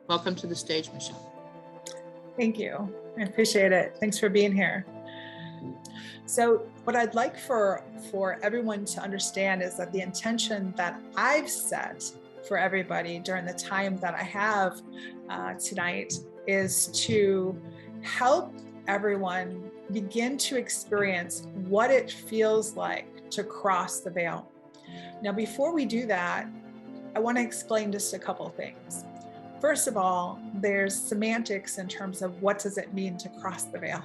Welcome to the stage, Michelle. Thank you. I appreciate it. Thanks for being here. So what I'd like for everyone to understand is that the intention that I've set for everybody during the time that I have tonight is to help everyone begin to experience what it feels like to cross the veil. Now, before we do that, I want to explain just a couple of things. First of all, there's semantics in terms of what does it mean to cross the veil.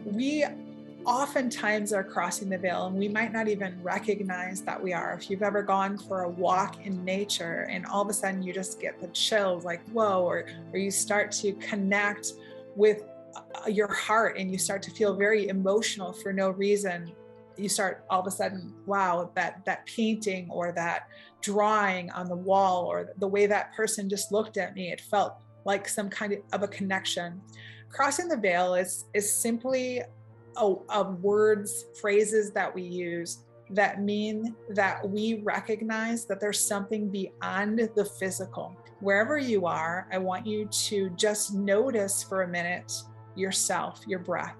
We oftentimes are crossing the veil and we might not even recognize that we are. If you've ever gone for a walk in nature and all of a sudden you just get the chills like, whoa, or you start to connect with your heart and you start to feel very emotional for no reason. You start all of a sudden, wow, that painting or that drawing on the wall or the way that person just looked at me, it felt like some kind of a connection. Crossing the veil is simply words, phrases that we use that mean that we recognize that there's something beyond the physical. Wherever you are, I want you to just notice for a minute yourself, your breath.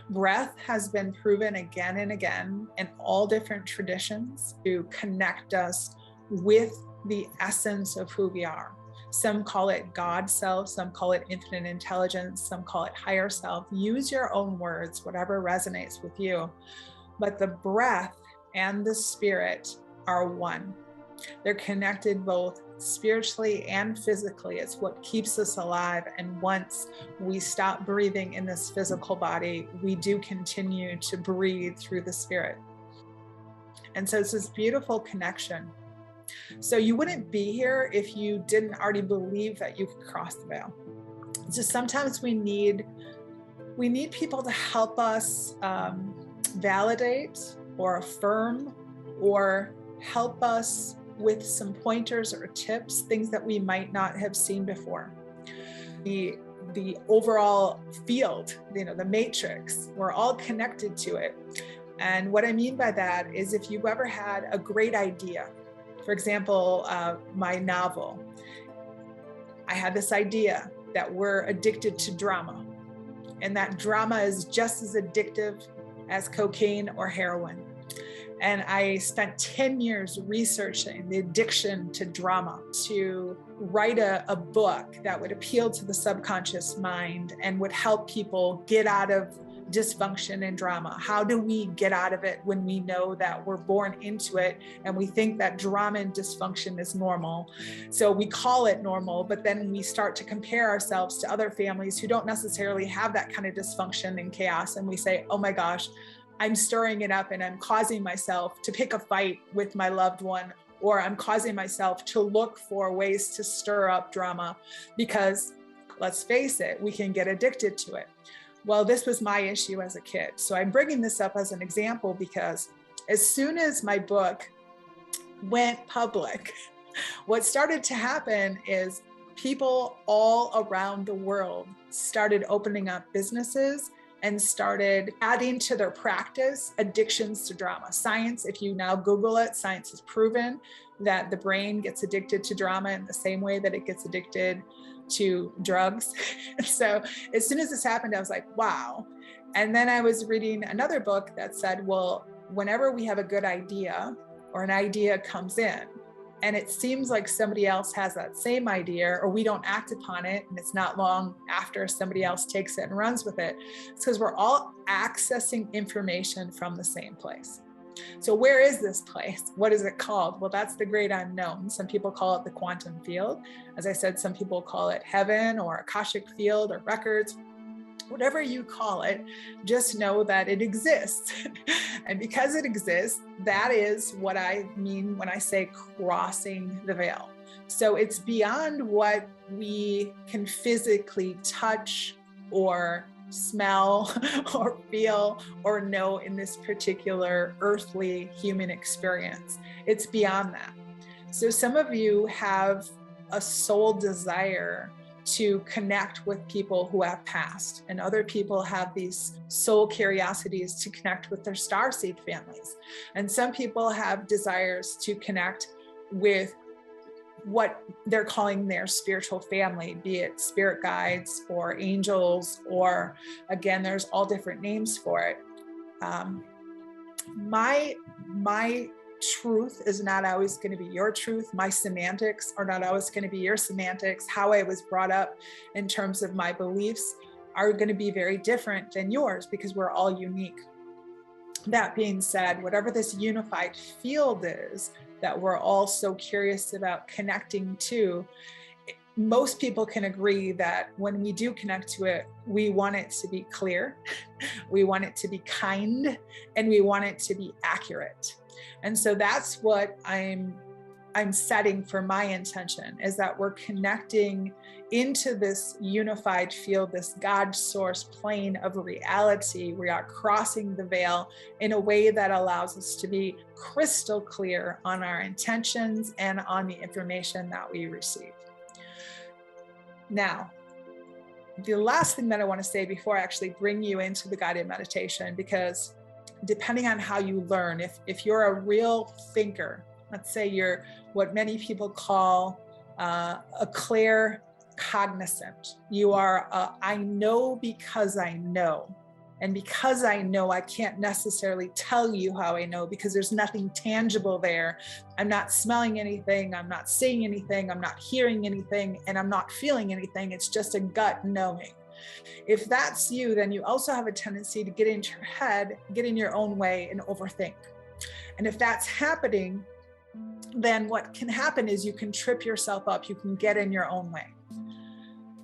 Breath has been proven again and again in all different traditions to connect us with the essence of who we are. Some call it God self, some call it infinite intelligence, some call it higher self. Use your own words, whatever resonates with you. But the breath and the spirit are one. They're connected both spiritually and physically. It's what keeps us alive. And once we stop breathing in this physical body, we do continue to breathe through the spirit. And so it's this beautiful connection. So you wouldn't be here if you didn't already believe that you could cross the veil. So sometimes we need people to help us validate or affirm or help us with some pointers or tips, things that we might not have seen before. The overall field, the matrix, we're all connected to it. And what I mean by that is if you've ever had a great idea, for example, my novel, I had this idea that we're addicted to drama, and that drama is just as addictive as cocaine or heroin. And I spent 10 years researching the addiction to drama to write a book that would appeal to the subconscious mind and would help people get out of dysfunction and drama. How do we get out of it when we know that we're born into it and we think that drama and dysfunction is normal? So we call it normal, but then we start to compare ourselves to other families who don't necessarily have that kind of dysfunction and chaos. And we say, oh my gosh, I'm stirring it up and I'm causing myself to pick a fight with my loved one, or I'm causing myself to look for ways to stir up drama because, let's face it, we can get addicted to it. Well, this was my issue as a kid. So I'm bringing this up as an example because as soon as my book went public, what started to happen is people all around the world started opening up businesses and started adding to their practice addictions to drama. Science, if you now Google it, science has proven that the brain gets addicted to drama in the same way that it gets addicted to drugs. So as soon as this happened, I was like, wow. And then I was reading another book that said, well, whenever we have a good idea or an idea comes in and it seems like somebody else has that same idea or we don't act upon it, and it's not long after somebody else takes it and runs with it, it's because we're all accessing information from the same place. So where is this place? What is it called? Well, that's the great unknown. Some people call it the quantum field. As I said, some people call it heaven or Akashic field or records. Whatever you call it, just know that it exists. And because it exists, that is what I mean when I say crossing the veil. So it's beyond what we can physically touch or smell or feel or know in this particular earthly human experience. It's beyond that. So some of you have a soul desire to connect with people who have passed, and other people have these soul curiosities to connect with their starseed families. And some people have desires to connect with what they're calling their spiritual family, be it spirit guides or angels, or again, there's all different names for it. My truth is not always going to be your truth. My semantics are not always going to be your semantics. How I was brought up in terms of my beliefs are going to be very different than yours, because we're all unique. That being said, whatever this unified field is that we're all so curious about connecting to, most people can agree that when we do connect to it, we want it to be clear, we want it to be kind, and we want it to be accurate. And so that's what I'm setting for my intention, is that we're connecting into this unified field, this God source plane of reality. We are crossing the veil in a way that allows us to be crystal clear on our intentions and on the information that we receive. Now, the last thing that I want to say before I actually bring you into the guided meditation, because depending on how you learn, if you're a real thinker, let's say you're what many people call a claircognizant. You are I know because I know. And because I know, I can't necessarily tell you how I know, because there's nothing tangible there. I'm not smelling anything, I'm not seeing anything, I'm not hearing anything, and I'm not feeling anything. It's just a gut knowing. If that's you, then you also have a tendency to get into your head, get in your own way, and overthink. And if that's happening, then what can happen is you can trip yourself up, you can get in your own way.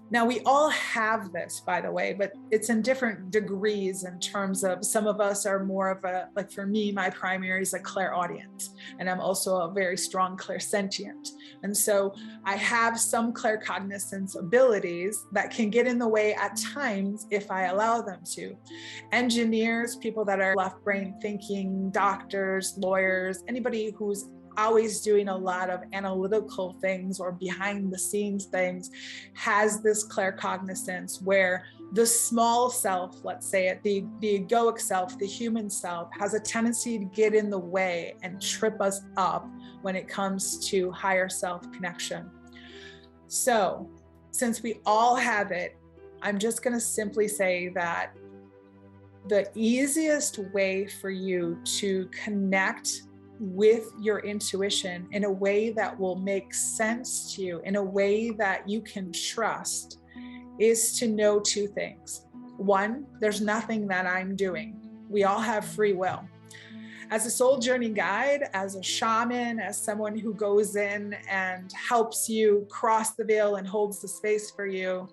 Now, we all have this, by the way, but it's in different degrees in terms of, some of us are more of a, like for me, my primary is a clairaudient, and I'm also a very strong clairsentient. And so I have some claircognizance abilities that can get in the way at times if I allow them to. Engineers, people that are left brain thinking, doctors, lawyers, anybody who's always doing a lot of analytical things or behind the scenes things, has this claircognizance where the small self, let's say it, the egoic self, the human self, has a tendency to get in the way and trip us up when it comes to higher self connection. So since we all have it, I'm just going to simply say that the easiest way for you to connect with your intuition in a way that will make sense to you, in a way that you can trust, is to know two things. One, there's nothing that I'm doing. We all have free will. As a soul journey guide, as a shaman, as someone who goes in and helps you cross the veil and holds the space for you,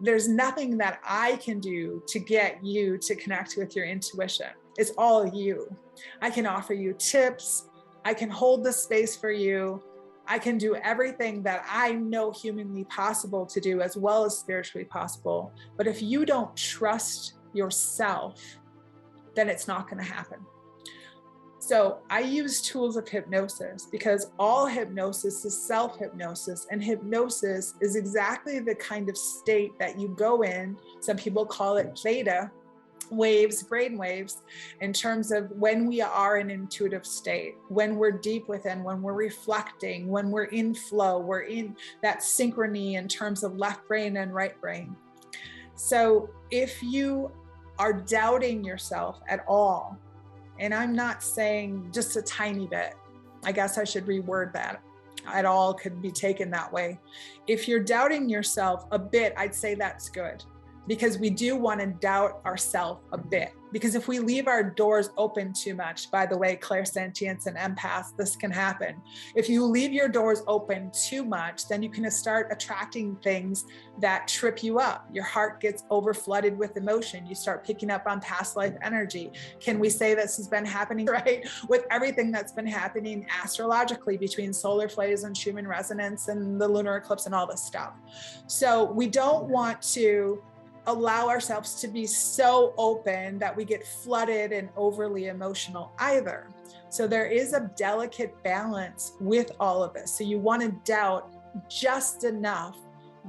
there's nothing that I can do to get you to connect with your intuition. It's all you. I can offer you tips. I can hold the space for you. I can do everything that I know humanly possible to do, as well as spiritually possible. But if you don't trust yourself, then it's not going to happen. So I use tools of hypnosis, because all hypnosis is self-hypnosis, and hypnosis is exactly the kind of state that you go in. Some people call it theta waves, brain waves, in terms of when we are in intuitive state, when we're deep within, when we're reflecting, when we're in flow, we're in that synchrony in terms of left brain and right brain. So if you are doubting yourself at all, and I'm not saying just a tiny bit, I guess I should reword that, at all could be taken that way. If you're doubting yourself a bit, I'd say that's good, because we do want to doubt ourselves a bit. Because if we leave our doors open too much, by the way, clairsentience and empaths, this can happen. If you leave your doors open too much, then you can start attracting things that trip you up. Your heart gets overflooded with emotion. You start picking up on past life energy. Can we say this has been happening, right? With everything that's been happening astrologically between solar phase and Schumann resonance and the lunar eclipse and all this stuff. So we don't want to allow ourselves to be so open that we get flooded and overly emotional either. So there is a delicate balance with all of this. So you want to doubt just enough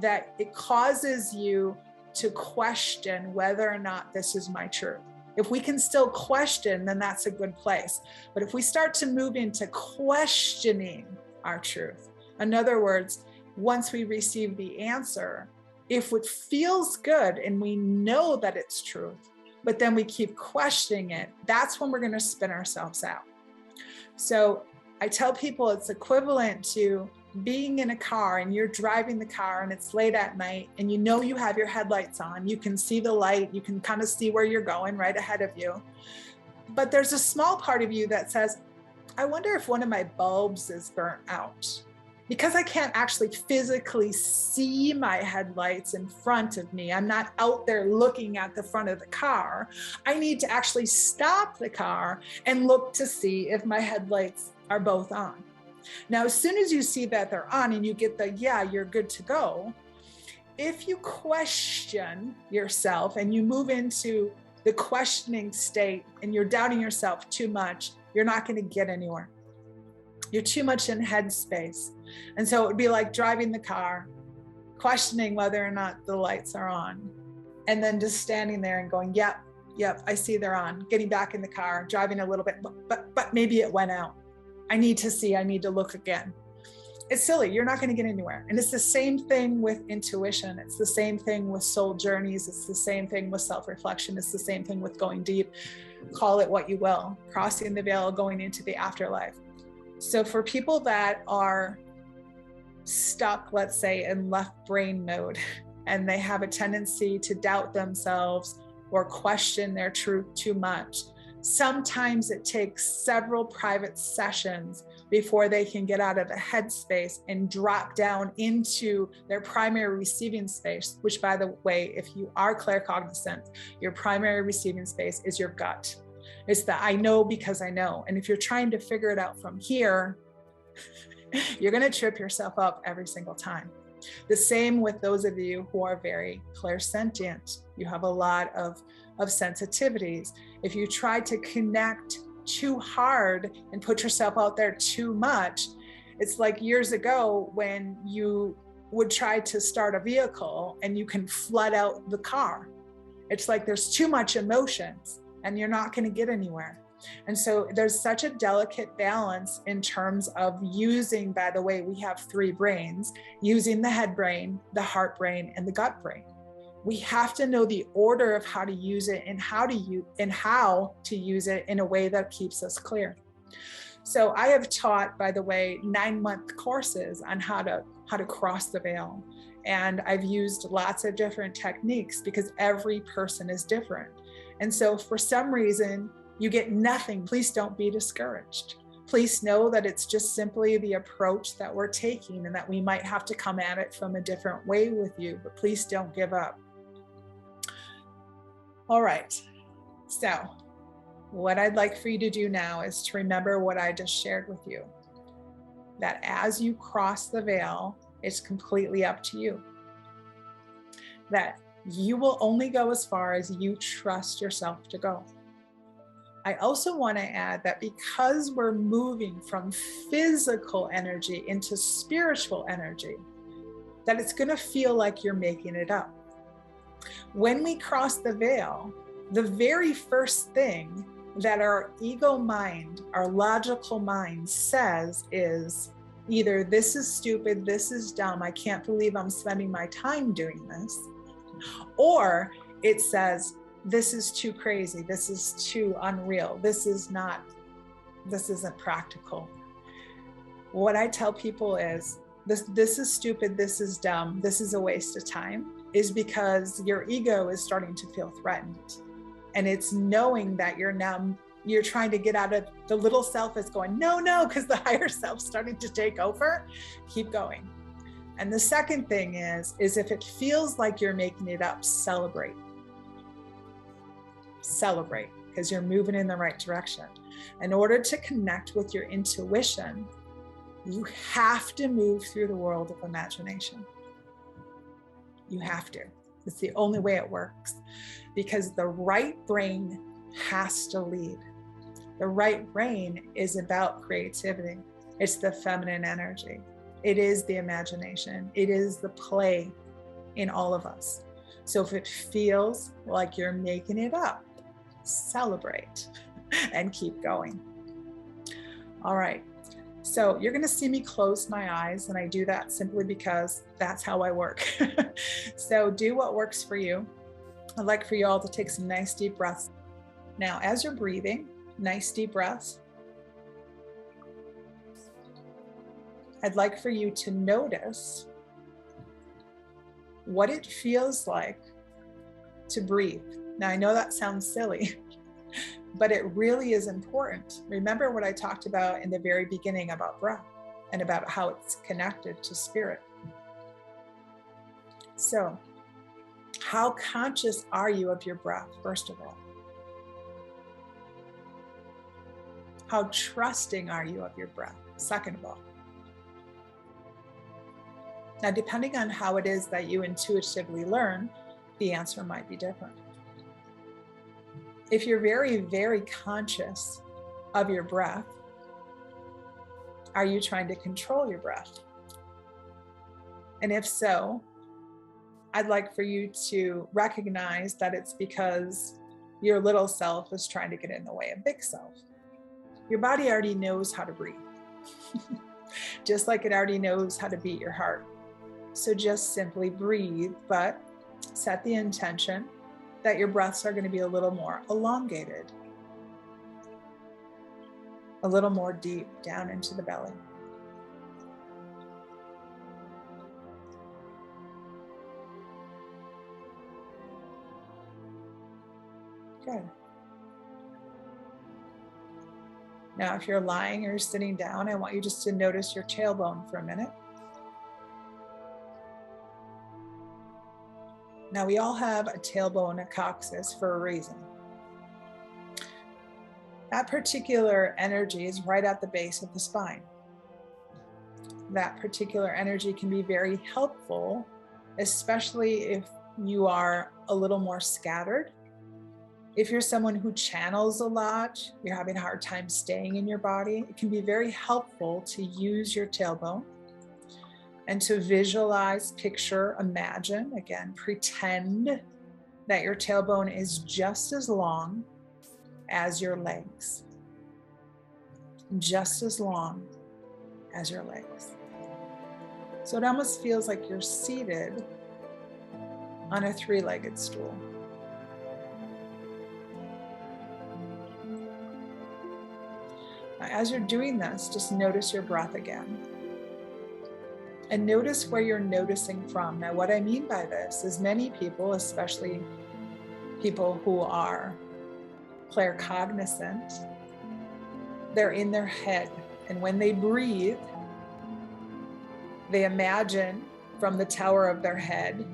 that it causes you to question whether or not this is my truth. If we can still question, then that's a good place. But if we start to move into questioning our truth, In other words, once we receive the answer, if it feels good and we know that it's truth, but then we keep questioning it, that's when we're going to spin ourselves out. So I tell people it's equivalent to being in a car and you're driving the car and it's late at night and you know you have your headlights on, you can see the light, you can kind of see where you're going right ahead of you. But there's a small part of you that says, I wonder if one of my bulbs is burnt out. Because I can't actually physically see my headlights in front of me, I'm not out there looking at the front of the car, I need to actually stop the car and look to see if my headlights are both on. Now, as soon as you see that they're on and you get the, yeah, you're good to go, if you question yourself and you move into the questioning state and you're doubting yourself too much, you're not going to get anywhere. You're too much in headspace. And so it would be like driving the car, questioning whether or not the lights are on, and then just standing there and going, yep, I see they're on, getting back in the car, driving a little bit, but maybe it went out. I need to see, I need to look again. It's silly, you're not going to get anywhere. And it's the same thing with intuition. It's the same thing with soul journeys. It's the same thing with self-reflection. It's the same thing with going deep. Call it what you will, crossing the veil, going into the afterlife. So for people that are stuck, let's say, in left brain mode, and they have a tendency to doubt themselves or question their truth too much, sometimes it takes several private sessions before they can get out of the headspace and drop down into their primary receiving space, which, by the way, if you are claircognizant, your primary receiving space is your gut. It's the I know because I know. And if you're trying to figure it out from here, you're going to trip yourself up every single time. The same with those of you who are very clairsentient. You have a lot of sensitivities. If you try to connect too hard and put yourself out there too much, it's like years ago when you would try to start a vehicle and you can flood out the car. It's like there's too much emotions and you're not going to get anywhere. And so there's such a delicate balance in terms of using, by the way, we have 3 brains, using the head brain, the heart brain, and the gut brain. We have to know the order of how to use it and how to use it in a way that keeps us clear. So I have taught, by the way, 9-month courses on how to cross the veil. And I've used lots of different techniques because every person is different. And so for some reason, you get nothing. Please don't be discouraged. Please know that it's just simply the approach that we're taking and that we might have to come at it from a different way with you, but please don't give up. All right. So what I'd like for you to do now is to remember what I just shared with you, that as you cross the veil, it's completely up to you. That you will only go as far as you trust yourself to go. I also want to add that because we're moving from physical energy into spiritual energy, that it's going to feel like you're making it up. When we cross the veil, the very first thing that our ego mind, our logical mind says is either this is stupid, this is dumb, I can't believe I'm spending my time doing this, or it says, this is too crazy, this is too unreal, this isn't practical. What I tell people is, this is stupid, this is dumb, this is a waste of time, is because your ego is starting to feel threatened. And it's knowing that you're trying to get out of, the little self is going, no, because the higher self's starting to take over. Keep going. And the second thing is if it feels like you're making it up, celebrate. Celebrate, because you're moving in the right direction. In order to connect with your intuition, you have to move through the world of imagination. You have to. It's the only way it works, because the right brain has to lead. The right brain is about creativity. It's the feminine energy. It is the imagination. It is the play in all of us. So if it feels like you're making it up, celebrate and keep going. All right. So you're going to see me close my eyes, and I do that simply because that's how I work. So do what works for you. I'd like for you all to take some nice deep breaths. Now, as you're breathing, nice deep breaths, I'd like for you to notice what it feels like to breathe. Now, I know that sounds silly, but it really is important. Remember what I talked about in the very beginning about breath and about how it's connected to spirit. So, how conscious are you of your breath, first of all? How trusting are you of your breath, second of all? Now, depending on how it is that you intuitively learn, the answer might be different. If you're very, very conscious of your breath, are you trying to control your breath? And if so, I'd like for you to recognize that it's because your little self is trying to get in the way of big self. Your body already knows how to breathe, just like it already knows how to beat your heart. So just simply breathe, but set the intention that your breaths are going to be a little more elongated, a little more deep down into the belly. Good. Now, if you're lying or sitting down, I want you just to notice your tailbone for a minute. Now, we all have a tailbone, a coccyx, for a reason. That particular energy is right at the base of the spine. That particular energy can be very helpful, especially if you are a little more scattered. If you're someone who channels a lot, you're having a hard time staying in your body, it can be very helpful to use your tailbone and to visualize, picture, imagine, again, pretend that your tailbone is just as long as your legs. Just as long as your legs. So it almost feels like you're seated on a three-legged stool. Now, as you're doing this, just notice your breath again. And notice where you're noticing from. Now, what I mean by this is many people, especially people who are claircognizant, they're in their head. And when they breathe, they imagine from the tower of their head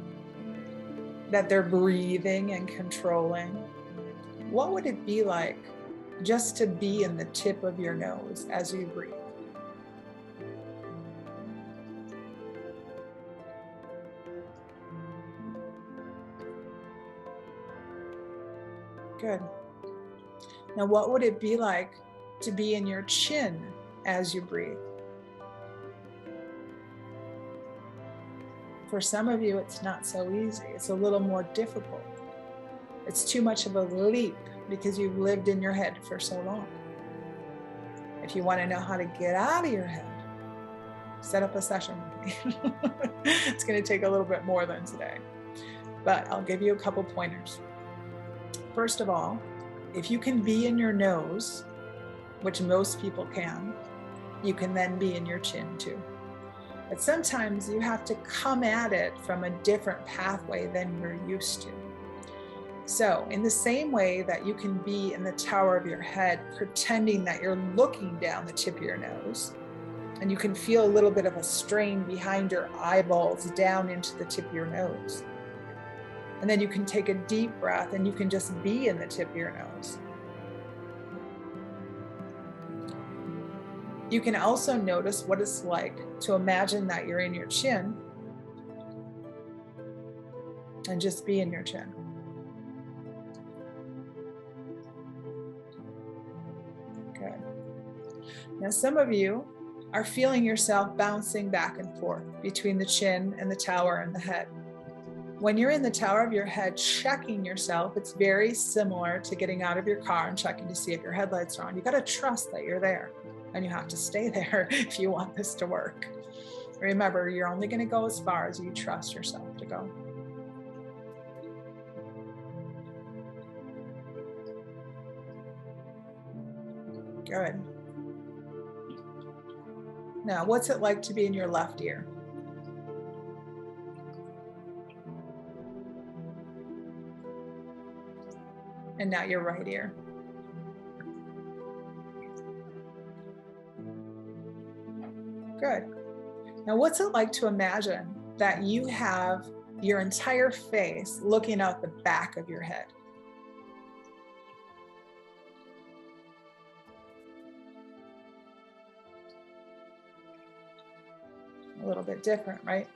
that they're breathing and controlling. What would it be like just to be in the tip of your nose as you breathe? Good. Now, what would it be like to be in your chin as you breathe? For some of you, it's not so easy. It's a little more difficult. It's too much of a leap because you've lived in your head for so long. If you want to know how to get out of your head, set up a session with me. It's going to take a little bit more than today, but I'll give you a couple pointers. First of all, if you can be in your nose, which most people can, you can then be in your chin too. But sometimes you have to come at it from a different pathway than you're used to. So in the same way that you can be in the tower of your head, pretending that you're looking down the tip of your nose, and you can feel a little bit of a strain behind your eyeballs down into the tip of your nose. And then you can take a deep breath and you can just be in the tip of your nose. You can also notice what it's like to imagine that you're in your chin and just be in your chin. Good. Now, some of you are feeling yourself bouncing back and forth between the chin and the tower and the head. When you're in the tower of your head, checking yourself, it's very similar to getting out of your car and checking to see if your headlights are on. You got to trust that you're there. and you have to stay there if you want this to work. Remember, you're only going to go as far as you trust yourself to go. Good. Now, what's it like to be in your left ear? And now your right ear. Good. Now, what's it like to imagine that you have your entire face looking out the back of your head? A little bit different, right?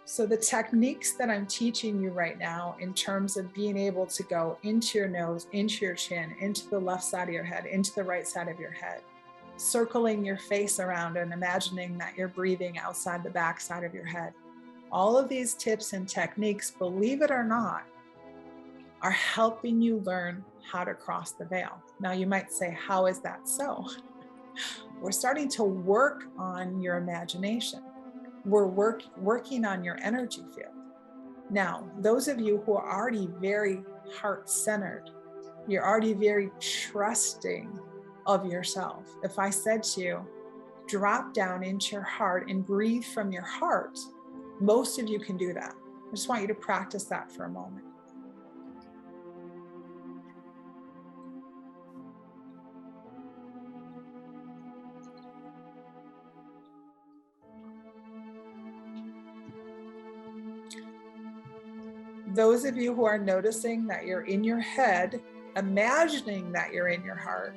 So the techniques that I'm teaching you right now in terms of being able to go into your nose, into your chin, into the left side of your head, into the right side of your head, circling your face around and imagining that you're breathing outside the back side of your head. All of these tips and techniques, believe it or not, are helping you learn how to cross the veil. Now you might say, how is that so? We're starting to work on your imagination. We're working on your energy field. Now, those of you who are already very heart-centered, you're already very trusting of yourself. If I said to you, drop down into your heart and breathe from your heart, most of you can do that. I just want you to practice that for a moment. Those of you who are noticing that you're in your head, imagining that you're in your heart,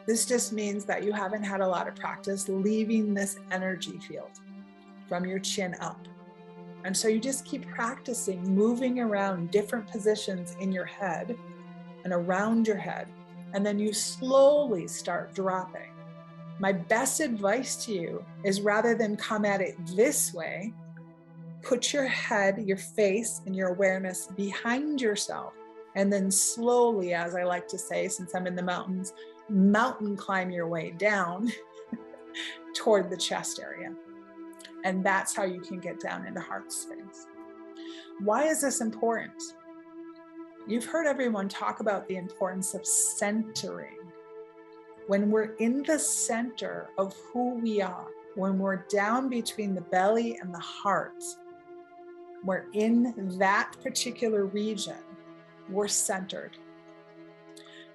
this just means that you haven't had a lot of practice leaving this energy field from your chin up. And so you just keep practicing moving around different positions in your head and around your head, and then you slowly start dropping. My best advice to you is, rather than come at it this way, put your head, your face, and your awareness behind yourself, and then slowly, as I like to say, since I'm in the mountains, mountain climb your way down toward the chest area. And that's how you can get down into heart space. Why is this important? You've heard everyone talk about the importance of centering. When we're in the center of who we are, when we're down between the belly and the heart, we're in that particular region, we're centered.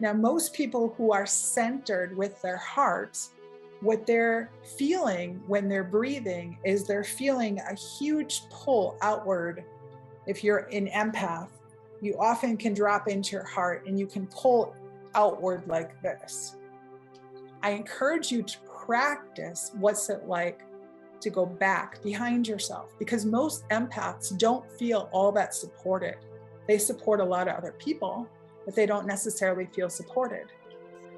Now, most people who are centered with their hearts, what they're feeling when they're breathing is they're feeling a huge pull outward. If you're an empath, you often can drop into your heart and you can pull outward like this. I encourage you to practice what's it like to go back behind yourself, because most empaths don't feel all that supported. They support a lot of other people, but they don't necessarily feel supported.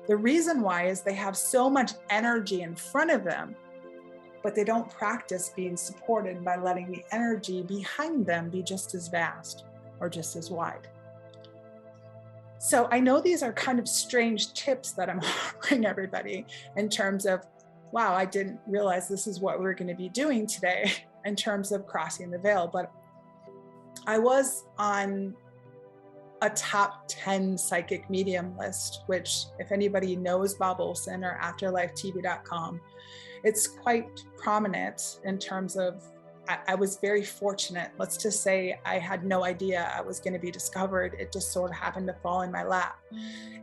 The reason why is they have so much energy in front of them, but they don't practice being supported by letting the energy behind them be just as vast or just as wide. So I know these are kind of strange tips that I'm offering everybody in terms of, wow, I didn't realize this is what we're going to be doing today in terms of crossing the veil. But I was on a top 10 psychic medium list, which if anybody knows Bob Olson or AfterlifeTV.com, it's quite prominent in terms of, I was very fortunate. Let's just say I had no idea I was going to be discovered. It just sort of happened to fall in my lap.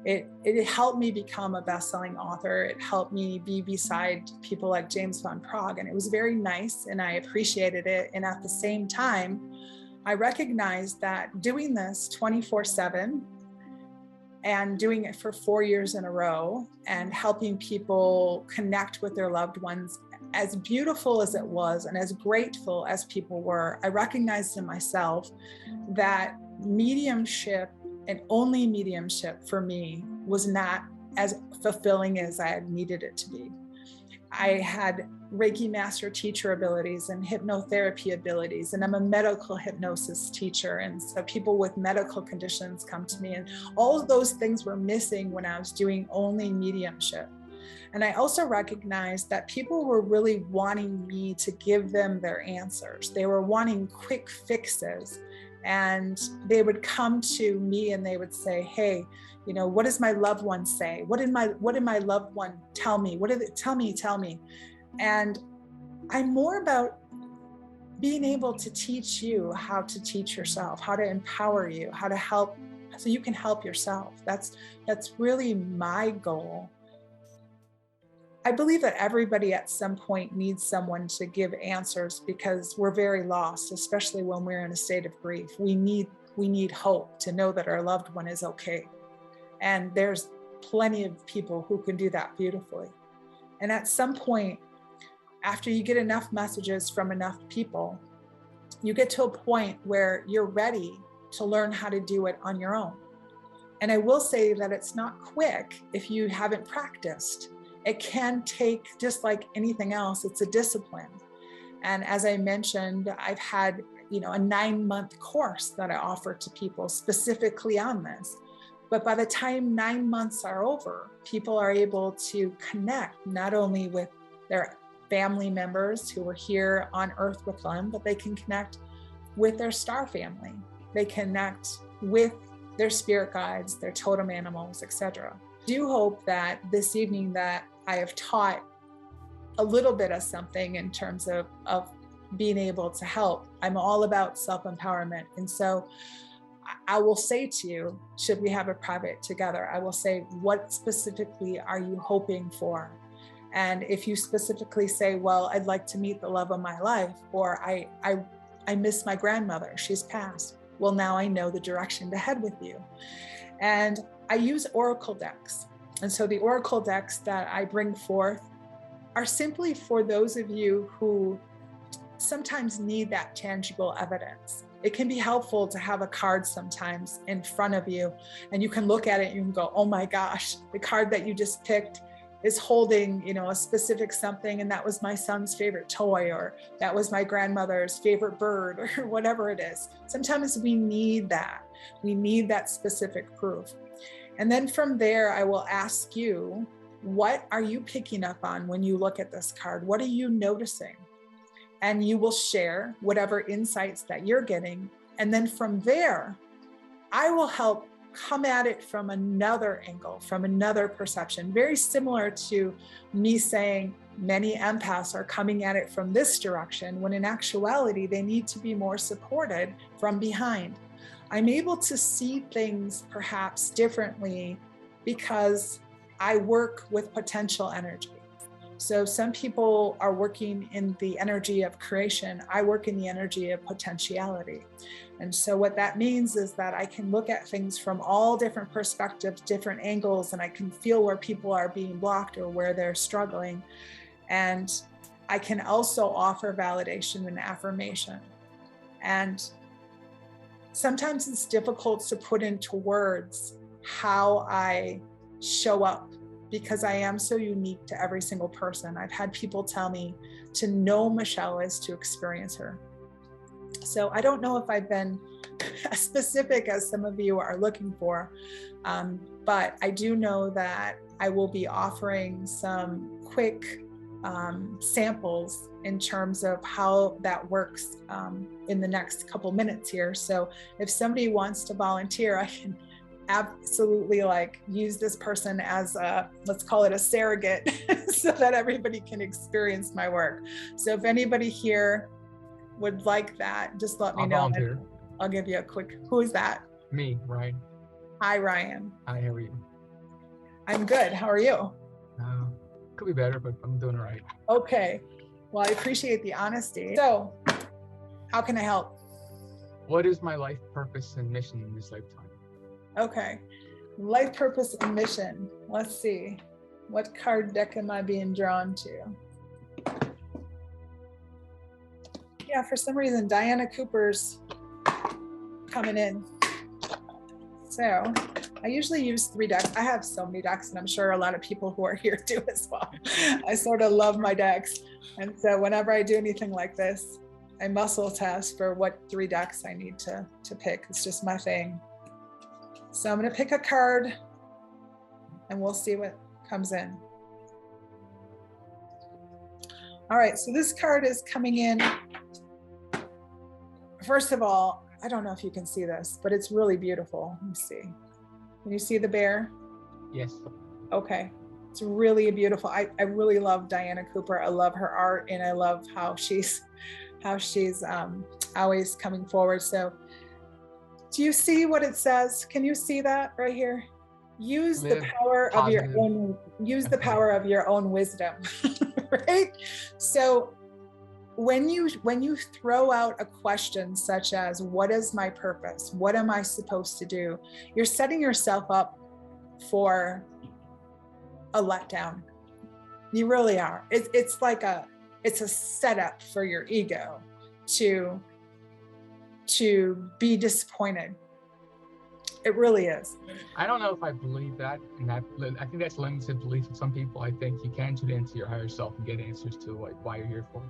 It helped me become a best-selling author. It helped me be beside people like James Van Praagh, and it was very nice, and I appreciated it. And at the same time, I recognized that doing this 24/7 and doing it for 4 years in a row and helping people connect with their loved ones, as beautiful as it was and as grateful as people were, I recognized in myself that mediumship and only mediumship for me was not as fulfilling as I had needed it to be. I had Reiki Master Teacher abilities and hypnotherapy abilities, and I'm a medical hypnosis teacher. And so people with medical conditions come to me, and all of those things were missing when I was doing only mediumship. And I also recognized that people were really wanting me to give them their answers. They were wanting quick fixes. And they would come to me and they would say, hey, you know, what does my loved one say? What did my loved one tell me? What did it tell me? And I'm more about being able to teach you how to teach yourself, how to empower you, how to help, so you can help yourself. That's really my goal. I believe that everybody at some point needs someone to give answers, because we're very lost, especially when we're in a state of grief. We need hope to know that our loved one is okay. And there's plenty of people who can do that beautifully. And at some point, after you get enough messages from enough people, you get to a point where you're ready to learn how to do it on your own. And I will say that it's not quick if you haven't practiced. It can take, just like anything else, it's a discipline. And as I mentioned, I've had, a 9-month course that I offer to people specifically on this. But by the time 9 months are over, people are able to connect not only with their family members who are here on earth with them, but they can connect with their star family. They connect with their spirit guides, their totem animals, etc. I do hope that this evening that I have taught a little bit of something in terms of being able to help. I'm all about self-empowerment. And so I will say to you, should we have a private together, I will say, what specifically are you hoping for? And if you specifically say, well, I'd like to meet the love of my life, or I miss my grandmother, she's passed. Well, now I know the direction to head with you. And I use oracle decks. And so the oracle decks that I bring forth are simply for those of you who sometimes need that tangible evidence. It can be helpful to have a card sometimes in front of you, and you can look at it and you can go, oh my gosh, the card that you just picked is holding, a specific something, and that was my son's favorite toy, or that was my grandmother's favorite bird, or whatever it is. Sometimes we need that. We need that specific proof. And then from there, I will ask you, what are you picking up on when you look at this card? What are you noticing? And you will share whatever insights that you're getting. And then from there, I will help come at it from another angle, from another perception, very similar to me saying many empaths are coming at it from this direction, when in actuality, they need to be more supported from behind. I'm able to see things perhaps differently because I work with potential energy. So some people are working in the energy of creation. I work in the energy of potentiality. And so what that means is that I can look at things from all different perspectives, different angles, and I can feel where people are being blocked or where they're struggling. And I can also offer validation and affirmation. And sometimes it's difficult to put into words how I show up, because I am so unique to every single person. I've had people tell me to know Michelle is to experience her. So I don't know if I've been as specific as some of you are looking for, but I do know that I will be offering some quick samples in terms of how that works in the next couple minutes here. So if somebody wants to volunteer, I can absolutely use this person as a, let's call it a surrogate, so that everybody can experience my work. So if anybody here would like that, just let me know. Volunteer. I'll give you a quick, who is that? Me, Ryan. Hi, Ryan. Hi, how are you? I'm good. How are you? Could be better, but I'm doing all right. Okay. Well, I appreciate the honesty. So how can I help? What is my life purpose and mission in this lifetime? Okay. Life purpose and mission. Let's see. What card deck am I being drawn to? Yeah, for some reason, Diana Cooper's coming in. So I usually use 3 decks. I have so many decks, and I'm sure a lot of people who are here do as well. I sort of love my decks. And so whenever I do anything like this, I muscle test for what 3 decks I need to pick. It's just my thing. So I'm going to pick a card and we'll see what comes in. All right, so this card is coming in. First of all, I don't know if you can see this, but it's really beautiful. Let me see. Can you see the bear? Yes. Okay. It's really beautiful. I really love Diana Cooper. I love her art, and I love how she's always coming forward. So do you see what it says? Can you see that right here? Use the power of your own, use the power of your own wisdom, right? So when you throw out a question such as, what is my purpose? What am I supposed to do? You're setting yourself up for a letdown. You really are. It's a setup for your ego to be disappointed. It really is. I don't know if I believe that, and I think that's limited belief of some people. I think you can tune into your higher self and get answers to like why you're here for.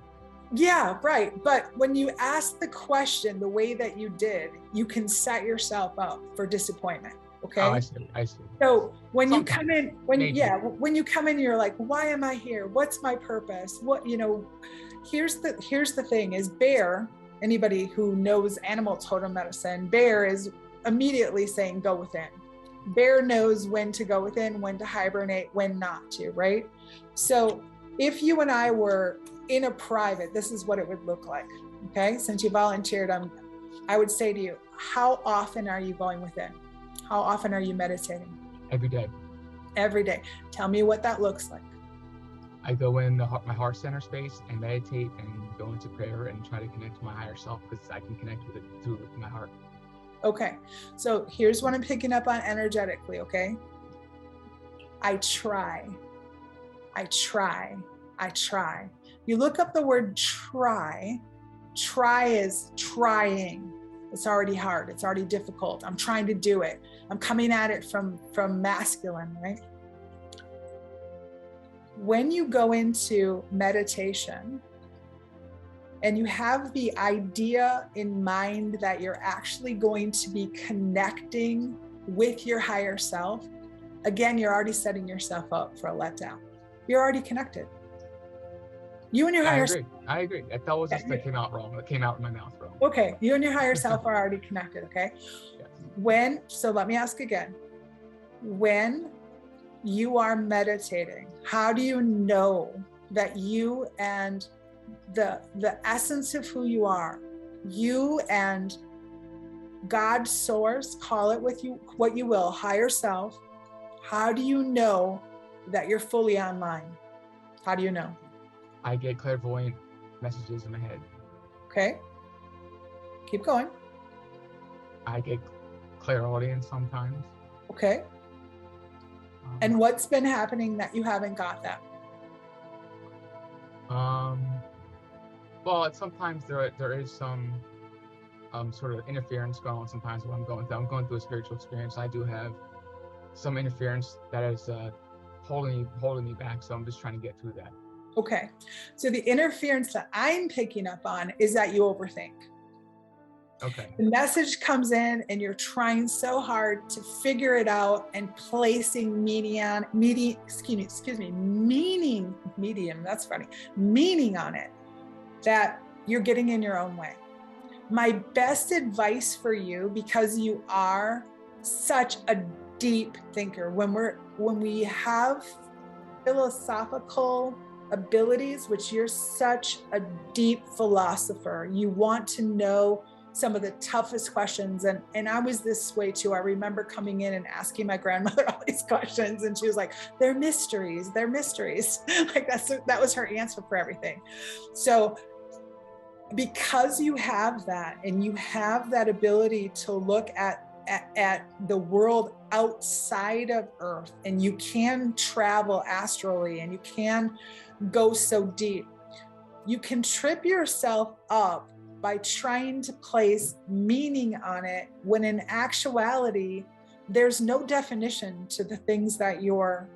Yeah, right. But when you ask the question the way that you did, you can set yourself up for disappointment. Okay. Oh, I see. So when you come in, when you come in, you're like, why am I here? What's my purpose? What, here's the thing is Bear, anybody who knows animal totem medicine, Bear is immediately saying, go within. Bear knows when to go within, when to hibernate, when not to, right? So if you and I were in a private, this is what it would look like. Okay. Since you volunteered, I would say to you, how often are you going within? How often are you meditating? Every day. Every day. Tell me what that looks like. I go in my heart center space and meditate and go into prayer and try to connect to my higher self, because I can connect with it through my heart. Okay. So here's what I'm picking up on energetically. Okay. I try. You look up the word try. Try is trying. It's already hard. It's already difficult. I'm trying to do it. I'm coming at it from masculine, right? When you go into meditation and you have the idea in mind that you're actually going to be connecting with your higher self, again, you're already setting yourself up for a letdown. You're already connected. You and your higher self. I agree. That was just that came out wrong. That came out in my mouth wrong. Okay. You and your higher self are already connected. Okay. Yes. So let me ask again, when you are meditating, how do you know that you and the essence of who you are, you and God, source, call it with you what you will, higher self, how do you know that you're fully online? How do you know? I get clairvoyant messages in my head. Okay. Keep going. I get clairaudience sometimes. Okay. And what's been happening that you haven't got that? Well, sometimes there is some sort of interference going on sometimes when I'm going through a spiritual experience. I do have some interference that is holding me back. So I'm just trying to get through that. Okay. So the interference that I'm picking up on is that you overthink. Okay. The message comes in and you're trying so hard to figure it out and placing meaning on it, that you're getting in your own way. My best advice for you, because you are such a deep thinker, when we have philosophical abilities, which you're such a deep philosopher, you want to know some of the toughest questions. And I was this way too. I remember coming in and asking my grandmother all these questions, and she was like, they're mysteries. Like that was her answer for everything. So because you have that, and you have that ability to look at the world outside of Earth, and you can travel astrally, and you can go so deep, you can trip yourself up by trying to place meaning on it, when in actuality, there's no definition to the things that you're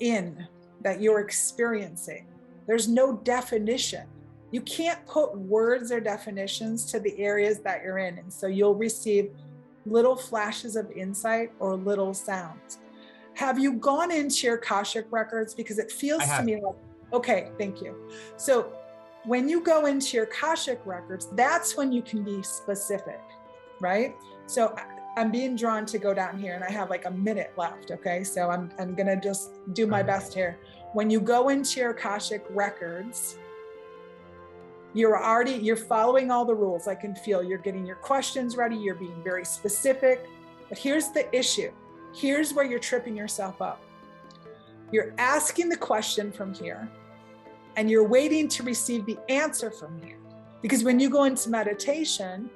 in, that you're experiencing. There's no definition. You can't put words or definitions to the areas that you're in. And so you'll receive little flashes of insight or little sounds. Have you gone into your Akashic records? Because it feels to me like, okay, thank you. So when you go into your Akashic records, that's when you can be specific, right? So I'm being drawn to go down here and I have like a minute left, okay? So I'm gonna just do my best here. When you go into your Akashic records, you're following all the rules. I can feel you're getting your questions ready, you're being very specific, but here's the issue. Here's where you're tripping yourself up. You're asking the question from here and you're waiting to receive the answer from here. Because when you go into meditation,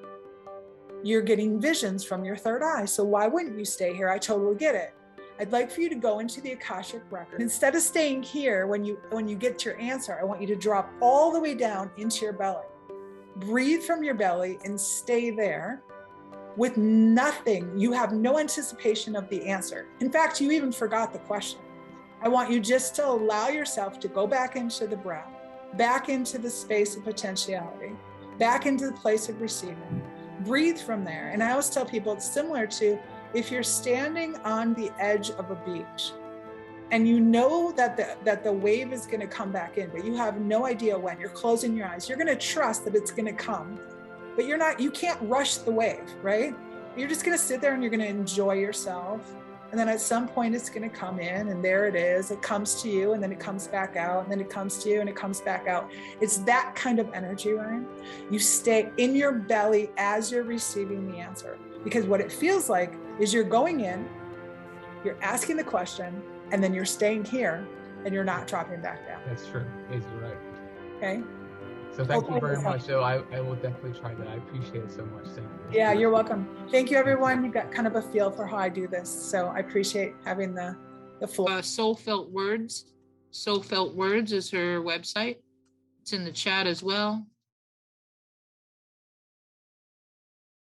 you're getting visions from your third eye. So why wouldn't you stay here? I totally get it. I'd like for you to go into the Akashic record. Instead of staying here, when you get your answer, I want you to drop all the way down into your belly. Breathe from your belly and stay there with nothing. You have no anticipation of the answer. In fact, you even forgot the question. I want you just to allow yourself to go back into the breath, back into the space of potentiality, back into the place of receiving. Breathe from there. And I always tell people it's similar to if you're standing on the edge of a beach and you know that the wave is going to come back in, but you have no idea when. You're closing your eyes. You're going to trust that it's going to come, but you can't rush the wave, right? You're just going to sit there and you're going to enjoy yourself. And then at some point it's going to come in and there it is. It comes to you and then it comes back out and then it comes to you and it comes back out. It's that kind of energy, Ryan. You stay in your belly as you're receiving the answer, because what it feels like is you're going in, you're asking the question, and then you're staying here and you're not dropping back down. That's true. You're right. Okay. So thank you very much. So I will definitely try that. I appreciate it so much. Thank you. Yeah, you're welcome. Thank you, everyone. You got kind of a feel for how I do this. So I appreciate having the floor. SoulFelt Words. SoulFelt Words is her website. It's in the chat as well.